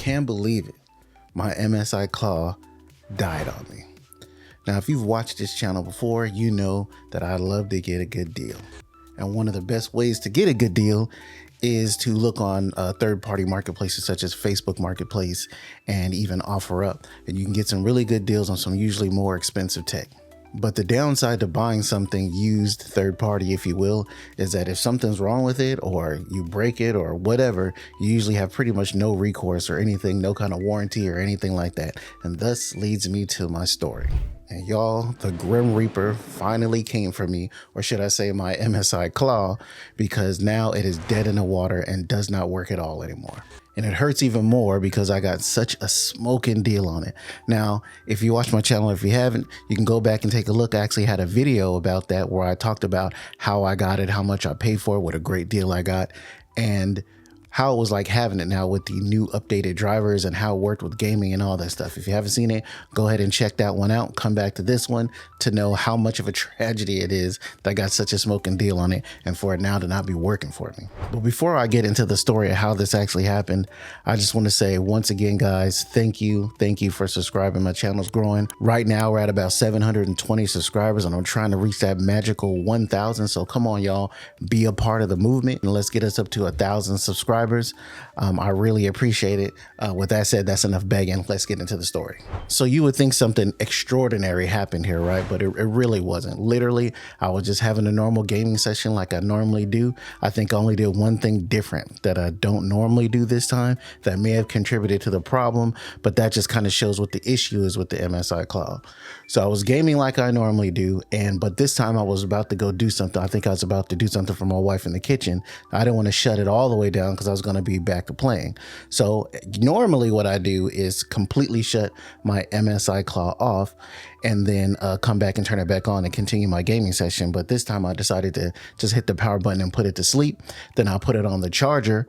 can't believe it. My MSI Claw died on me. Now, if you've watched this channel before, you know that I love to get a good deal. And one of the best ways to get a good deal is to look on third-party marketplaces such as Facebook Marketplace and even OfferUp. And you can get some really good deals on some usually more expensive tech. But the downside to buying something used third party, if you will, is that if something's wrong with it or you break it or whatever, you usually have pretty much no recourse or anything, no kind of warranty or anything like that. And thus leads me to my story. And y'all, the Grim Reaper finally came for me, or should I say my MSI Claw, because now it is dead in the water and does not work at all anymore. And it hurts even more because I got such a smoking deal on it. Now, if you watch my channel, if you haven't, you can go back and take a look. I actually had a video about that where I talked about how I got it, how much I paid for it, what a great deal I got, and how it was like having it now with the new updated drivers and how it worked with gaming and all that stuff. If you haven't seen it, go ahead and check that one out. Come back to this one to know how much of a tragedy it is that I got such a smoking deal on it and for it now to not be working for me. But before I get into the story of how this actually happened, I just want to say once again, guys, thank you. Thank you for subscribing. My channel's growing. Right now, we're at about 720 subscribers and I'm trying to reach that magical 1,000. So come on, y'all, be a part of the movement and let's get us up to 1,000 subscribers. I really appreciate it. With that said, that's enough begging. Let's get into the story. So you would think something extraordinary happened here, right? But it really wasn't. Literally, I was just having a normal gaming session like I normally do. I think I only did one thing different that I don't normally do this time that may have contributed to the problem, but that just kind of shows what the issue is with the MSI Claw. So I was gaming like I normally do, but this time I was about to go do something. I think I was about to do something for my wife in the kitchen. I didn't want to shut it all the way down because I was going to be back to playing. So normally what I do is completely shut my MSI Claw off and then come back and turn it back on and continue my gaming session. But this time I decided to just hit the power button and put it to sleep. Then I put it on the charger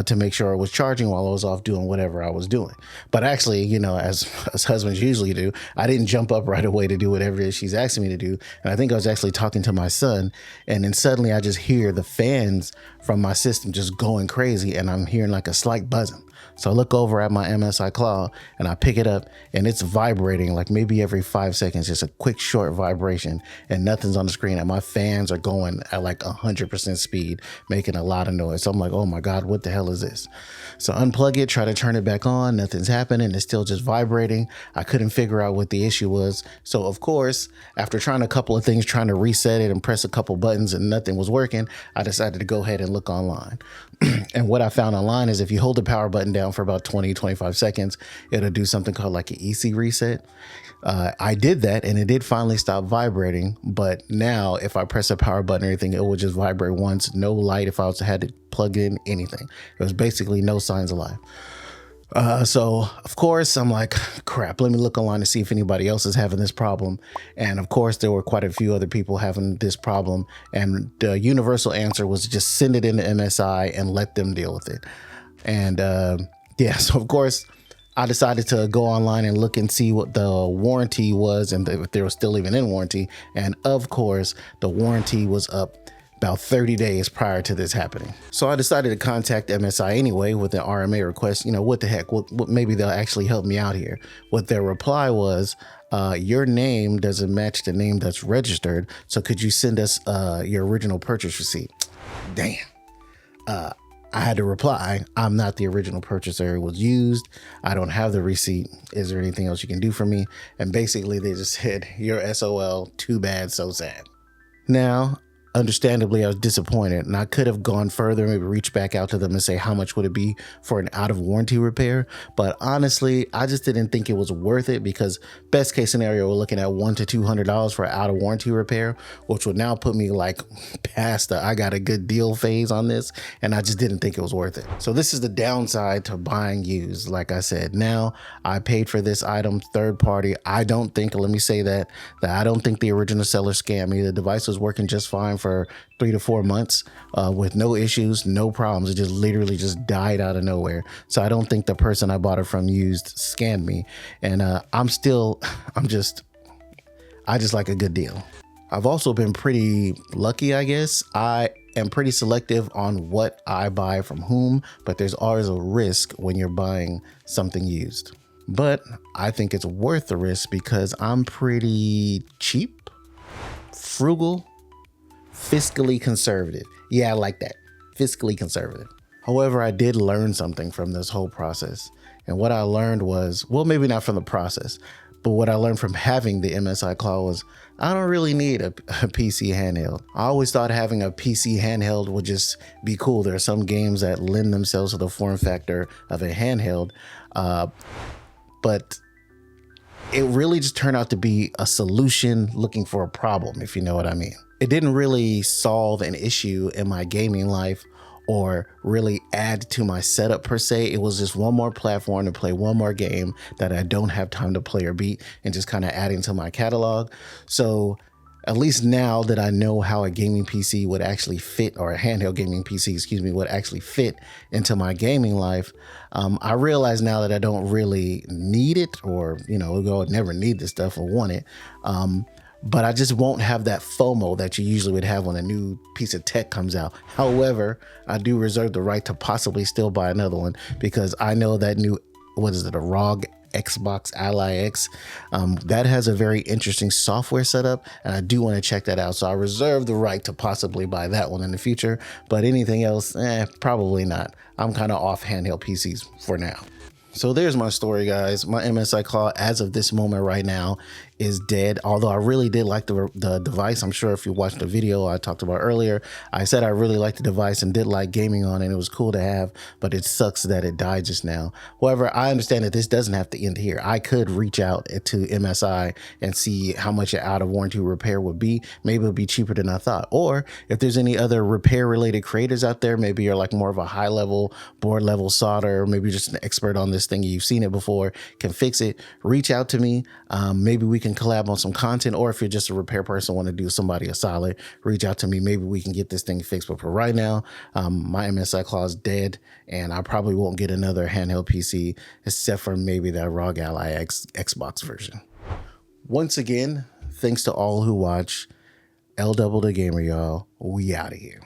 to make sure it was charging while I was off doing whatever I was doing. But actually, you know, as husbands usually do, I didn't jump up right away to do whatever it is she's asking me to do. And I think I was actually talking to my son, and then suddenly I just hear the fans from my system just going crazy, and I'm hearing like a slight buzzing. So I look over at my MSI Claw and I pick it up and it's vibrating like maybe every 5 seconds, just a quick short vibration, and nothing's on the screen, and my fans are going at like 100% speed, making a lot of noise. So I'm like, oh my God, what the hell is this? So unplug it, try to turn it back on, nothing's happening. It's still just vibrating. I couldn't figure out what the issue was. So of course, after trying a couple of things, trying to reset it and press a couple buttons and nothing was working, I decided to go ahead and look online. And what I found online is if you hold the power button down for about 20-25 seconds, it'll do something called like an EC reset. I did that and it did finally stop vibrating. But now if I press a power button or anything, it will just vibrate once. No light if I was had to plug in anything. It was basically no signs of life. So of course I'm like, crap, let me look online to see if anybody else is having this problem. And of course there were quite a few other people having this problem. And the universal answer was just send it into MSI and let them deal with it. And yeah, so of course I decided to go online and look and see what the warranty was and if they were still even in warranty. And of course the warranty was up about 30 days prior to this happening. So I decided to contact MSI anyway with an RMA request. You know, what the heck, what maybe they'll actually help me out here. What their reply was, your name doesn't match the name that's registered. So could you send us your original purchase receipt? Damn. I had to reply, I'm not the original purchaser. It was used. I don't have the receipt. Is there anything else you can do for me? And basically they just said, you're SOL, too bad, so sad. Now, understandably, I was disappointed, and I could have gone further, maybe reach back out to them and say how much would it be for an out of warranty repair. But honestly, I just didn't think it was worth it, because best case scenario, we're looking at $100 to $200 for an out of warranty repair, which would now put me like past the I got a good deal phase on this, and I just didn't think it was worth it. So this is the downside to buying used. Like I said, now I paid for this item third party. I don't think, let me say that I don't think the original seller scammed me. The device was working just fine for 3 to 4 months with no issues, no problems. It just literally just died out of nowhere. So I don't think the person I bought it from used scammed me. And I just like a good deal. I've also been pretty lucky, I guess. I am pretty selective on what I buy from whom, but there's always a risk when you're buying something used. But I think it's worth the risk because I'm pretty cheap, frugal, fiscally conservative. Yeah, I like that. Fiscally conservative. However, I did learn something from this whole process. And what I learned was, well, maybe not from the process, but what I learned from having the MSI Claw was I don't really need a PC handheld. I always thought having a PC handheld would just be cool. There are some games that lend themselves to the form factor of a handheld, but it really just turned out to be a solution looking for a problem, if you know what I mean. It didn't really solve an issue in my gaming life or really add to my setup per se. It was just one more platform to play one more game that I don't have time to play or beat, and just kind of adding to my catalog. So at least now that I know how a gaming PC would actually fit, or a handheld gaming PC, excuse me, would actually fit into my gaming life, I realize now that I don't really need it, or, you know, I would never need this stuff or want it. But I just won't have that FOMO that you usually would have when a new piece of tech comes out. However, I do reserve the right to possibly still buy another one, because I know that new, what is it, a ROG Xbox Ally X, that has a very interesting software setup, and I do want to check that out. So I reserve the right to possibly buy that one in the future, but anything else, probably not. I'm kind of off handheld PCs for now. So there's my story, guys. My MSI Claw, as of this moment right now, is dead. Although I really did like the device. I'm sure if you watched the video I talked about earlier, I said I really liked the device and did like gaming on it, and it was cool to have, but it sucks that it died just now. However, I understand that this doesn't have to end here. I could reach out to MSI and see how much an out of warranty repair would be. Maybe it'll be cheaper than I thought. Or if there's any other repair related creators out there, maybe you're like more of a high level, board level solder, or maybe you're just an expert on this thing, you've seen it before, can fix it, reach out to me. Maybe we can collab on some content, or if you're just a repair person, want to do somebody a solid, reach out to me. Maybe we can get this thing fixed. But for right now, my MSI Claw is dead, and I probably won't get another handheld PC except for maybe that ROG Ally X Xbox version. Once again, thanks to all who watch. L Double the Gamer, y'all. We out of here.